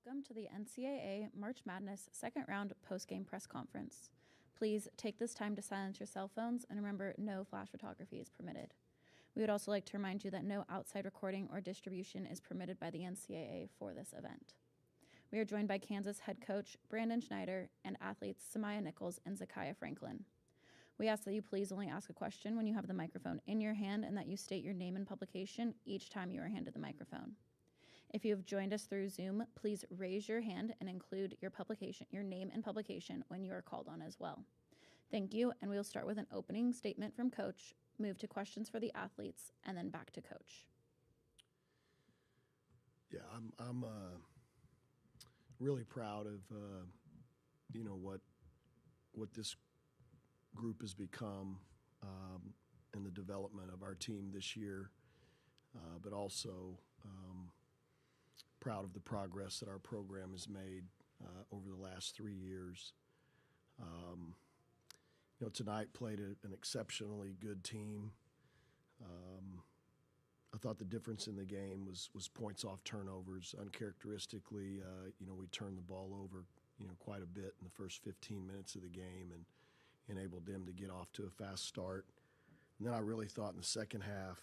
Welcome to the NCAA March Madness second round postgame press conference. Please take this time to silence your cell phones and remember no flash photography is permitted. We would also like to remind you that no outside recording or distribution is permitted by the NCAA for this event. We are joined by Kansas head coach Brandon Schneider and athletes Samaya Nichols and Zakiah Franklin. We ask that you please only ask a question when you have the microphone in your hand and that you state your name and publication each time you are handed the microphone. If you have joined us through Zoom, please raise your hand and include your name and publication when you are called on as well. Thank you, and we'll start with an opening statement from Coach, move to questions for the athletes, and then back to Coach. Yeah, I'm really proud of what this group has become in the development of our team this year, but also proud of the progress that our program has made over the last 3 years. Tonight played an exceptionally good team. I thought the difference in the game was points off turnovers. Uncharacteristically, we turned the ball over, quite a bit in the first 15 minutes of the game and enabled them to get off to a fast start. And then I really thought in the second half,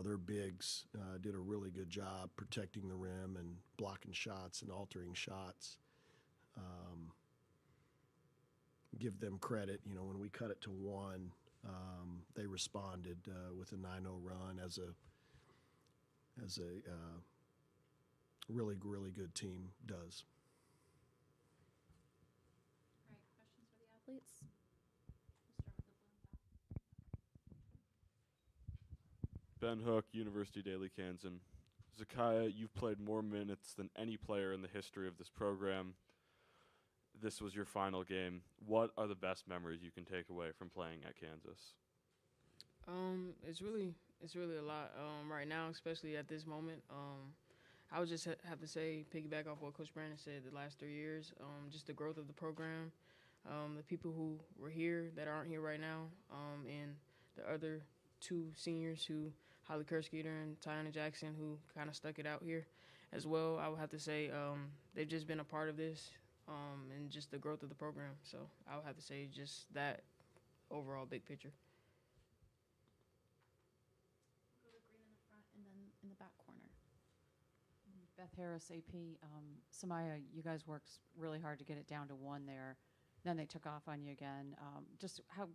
their bigs did a really good job protecting the rim and blocking shots and altering shots. Give them credit. When we cut it to one, they responded with a 9-0 run as a really, really good team does. All right, questions for the athletes? We'll start with the blue and black. Ben Hook, University Daily Kansan. Zakiah, you've played more minutes than any player in the history of this program. This was your final game. What are the best memories you can take away from playing at Kansas? It's really a lot right now, especially at this moment. I would just have to say, piggyback off what Coach Brandon said, the last 3 years, just the growth of the program, the people who were here that aren't here right now, and the other two seniors Holly Kerskeeter and Tiana Jackson, who kind of stuck it out here as well. I would have to say they've just been a part of this and just the growth of the program. So I would have to say just that overall big picture. We'll go to green in the front and then in the back corner. Beth Harris, AP. Samaya, you guys worked really hard to get it down to one there. Then they took off on you again. Just how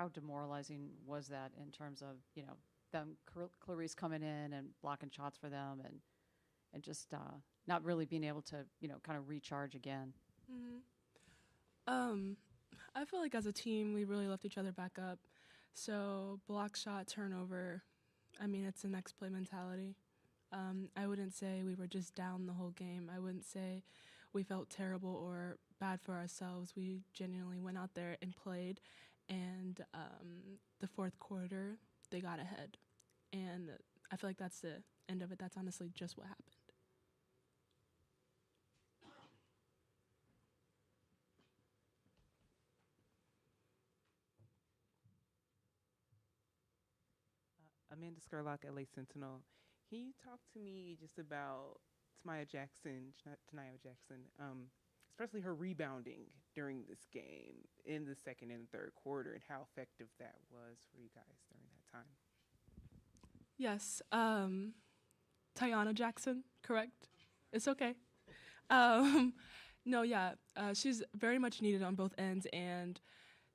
demoralizing was that in terms of, them Clarice coming in and blocking shots for them and just not really being able to, kind of recharge again? Mm-hmm. I feel like as a team, we really left each other back up. So block shot, turnover, it's a next play mentality. I wouldn't say we were just down the whole game. I wouldn't say we felt terrible or bad for ourselves. We genuinely went out there and played, and the fourth quarter, they got ahead. And I feel like that's the end of it. That's honestly just what happened. Amanda Skerlock, LA Sentinel. Can you talk to me just about Tanaya Jackson, especially her rebounding during this game in the second and third quarter, and how effective that was for you guys during that time? Yes. Tiana Jackson, correct? It's okay. She's very much needed on both ends, and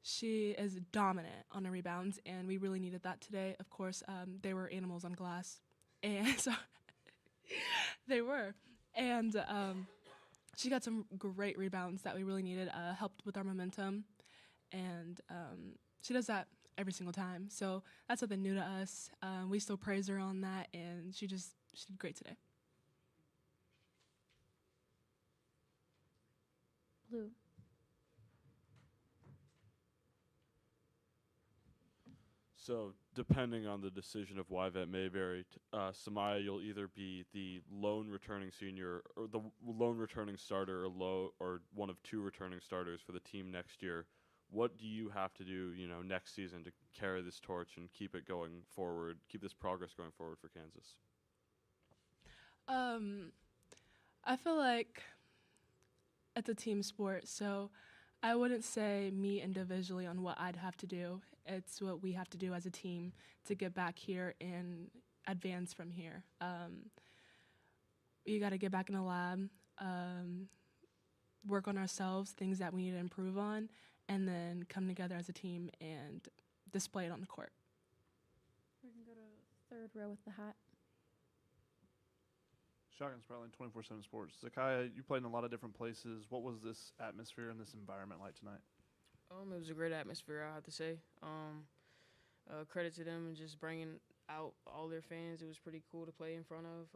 she is dominant on the rebounds, and we really needed that today. Of course, they were animals on glass, and so they were. And she got some great rebounds that we really needed, helped with our momentum, and she does that every single time. So that's something new to us. We still praise her on that, and she did great today. Blue. So, depending on the decision of Yvette Mayberry, Samaya, you'll either be the lone returning senior or the lone returning starter or one of two returning starters for the team next year. What do you have to do, next season to carry this torch and keep it going forward, keep this progress going forward for Kansas? I feel like it's a team sport, so I wouldn't say me individually on what I'd have to do. It's what we have to do as a team to get back here and advance from here. We got to get back in the lab, work on ourselves, things that we need to improve on, and then come together as a team and display it on the court. We can go to third row with the hat. Shotgun Sprouting 24/7 Sports. Zakaya, you played in a lot of different places. What was this atmosphere and this environment like tonight? It was a great atmosphere, I have to say. Credit to them and just bringing out all their fans. It was pretty cool to play in front of.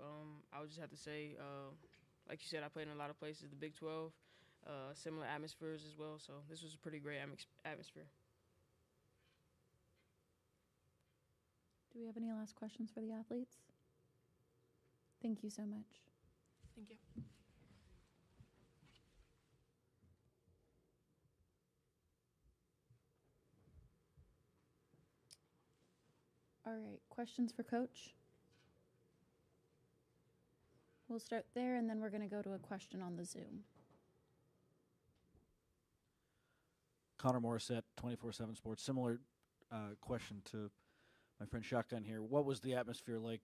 I would just have to say, like you said, I played in a lot of places, the Big 12, similar atmospheres as well. So this was a pretty great atmosphere. Do we have any last questions for the athletes? Thank you so much. Thank you. All right, questions for Coach? We'll start there, and then we're going to go to a question on the Zoom. Connor Morissette, 24/7 Sports. Similar question to my friend Shotgun here. What was the atmosphere like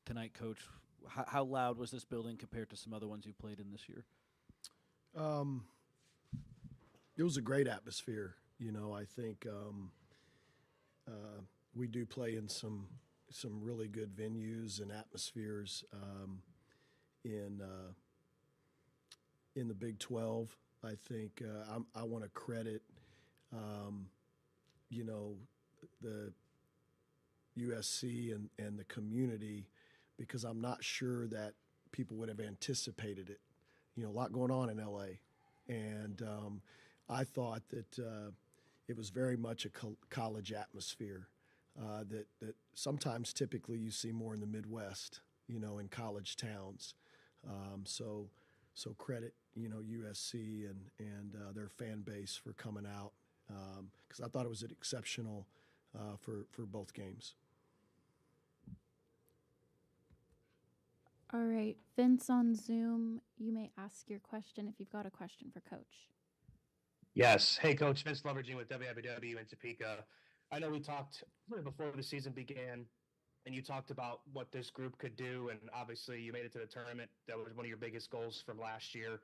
tonight, Coach? How loud was this building compared to some other ones you played in this year? It was a great atmosphere. You know, I think we do play in some really good venues and atmospheres in the Big 12. I think I want to credit, the USC and the community, because I'm not sure that people would have anticipated it. You know, a lot going on in LA. And I thought that it was very much a college atmosphere that sometimes typically you see more in the Midwest, you know, in college towns. So credit, USC and their fan base for coming out, because I thought it was exceptional for both games. All right, Vince on Zoom, you may ask your question if you've got a question for Coach. Yes. Hey, Coach. Vince Lovergene with WWW in Topeka. I know we talked before the season began, and you talked about what this group could do, and obviously you made it to the tournament. That was one of your biggest goals from last year.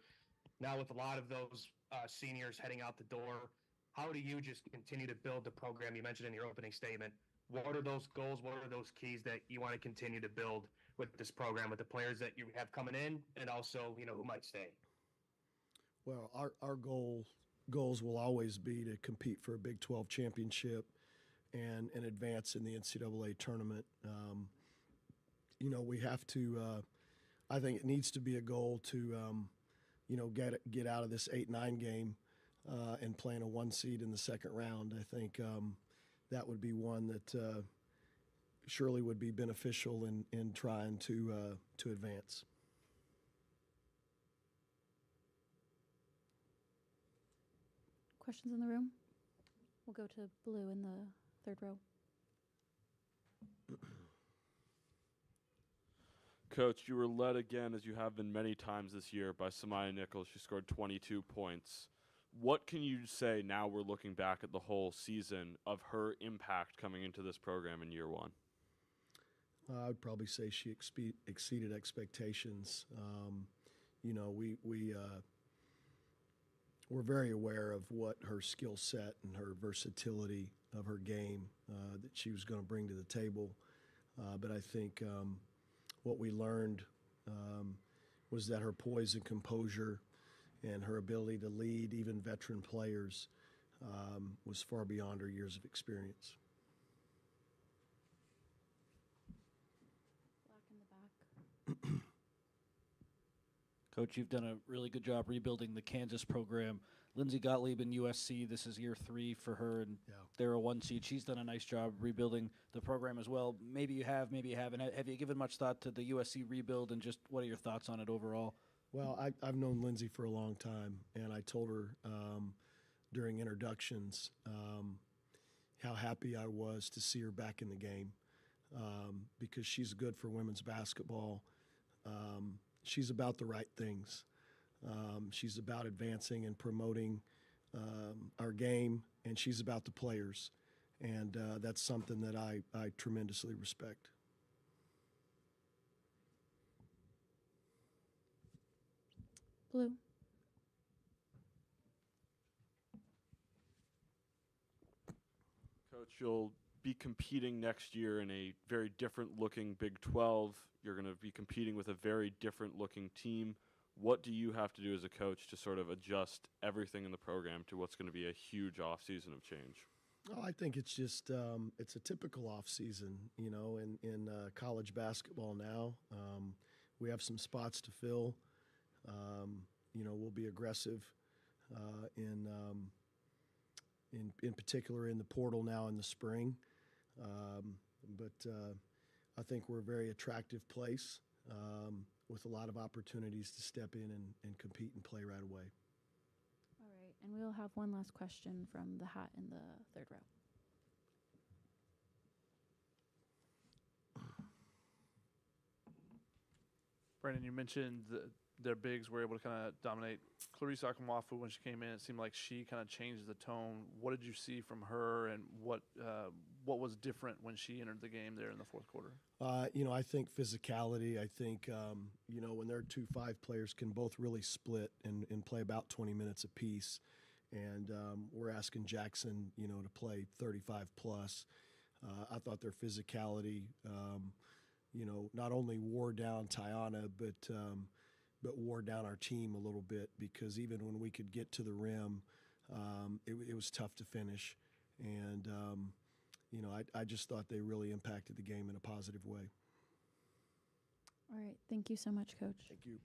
Now with a lot of those seniors heading out the door, how do you just continue to build the program you mentioned in your opening statement? What are those goals? What are those keys that you want to continue to build with this program, with the players that you have coming in, and also, who might stay? Well, our goals will always be to compete for a Big 12 championship and advance in the NCAA tournament. We have to. I think it needs to be a goal to, get out of this 8-9 game and playing a 1 seed in the second round. I think that would be one that surely would be beneficial in trying to advance. Questions in the room? We'll go to Blue in the third row. Coach, you were led again, as you have been many times this year, by Samaya Nichols. She scored 22 points. What can you say now we're looking back at the whole season of her impact coming into this program in year one? I would probably say she exceeded expectations. We're very aware of what her skill set and her versatility of her game that she was going to bring to the table. But I think what we learned was that her poise and composure and her ability to lead even veteran players was far beyond her years of experience. Black in the back. Coach, you've done a really good job rebuilding the Kansas program. Lindsay Gottlieb in USC, this is year 3 for her, and they're a 1 seed. She's done a nice job rebuilding the program as well. Maybe you have, maybe you haven't. Have you given much thought to the USC rebuild, and just what are your thoughts on it overall? Well, I've known Lindsay for a long time, and I told her during introductions how happy I was to see her back in the game because she's good for women's basketball. she's about the right things. She's about advancing and promoting our game, and she's about the players. And that's something that I tremendously respect. Blue. Coach, you'll be competing next year in a very different looking Big 12. You're going to be competing with a very different looking team. What do you have to do as a coach to sort of adjust everything in the program to what's going to be a huge offseason of change? Oh, I think it's just it's a typical off season, in college basketball now. We have some spots to fill. We'll be aggressive in particular in the portal now in the spring. But I think we're a very attractive place with a lot of opportunities to step in and compete and play right away. All right, and we'll have one last question from the hat in the third row. Brandon, you mentioned their bigs were able to kind of dominate. Clarissa Akamwafu, when she came in, it seemed like she kind of changed the tone. What did you see from her, and what was different when she entered the game there in the fourth quarter? I think physicality. I think, when their 2-5 players can both really split and play about 20 minutes apiece, and we're asking Jackson, to play 35 plus. I thought their physicality, not only wore down Tiana, but wore down our team a little bit, because even when we could get to the rim, it was tough to finish. And, I just thought they really impacted the game in a positive way. All right. Thank you so much, Coach. Thank you.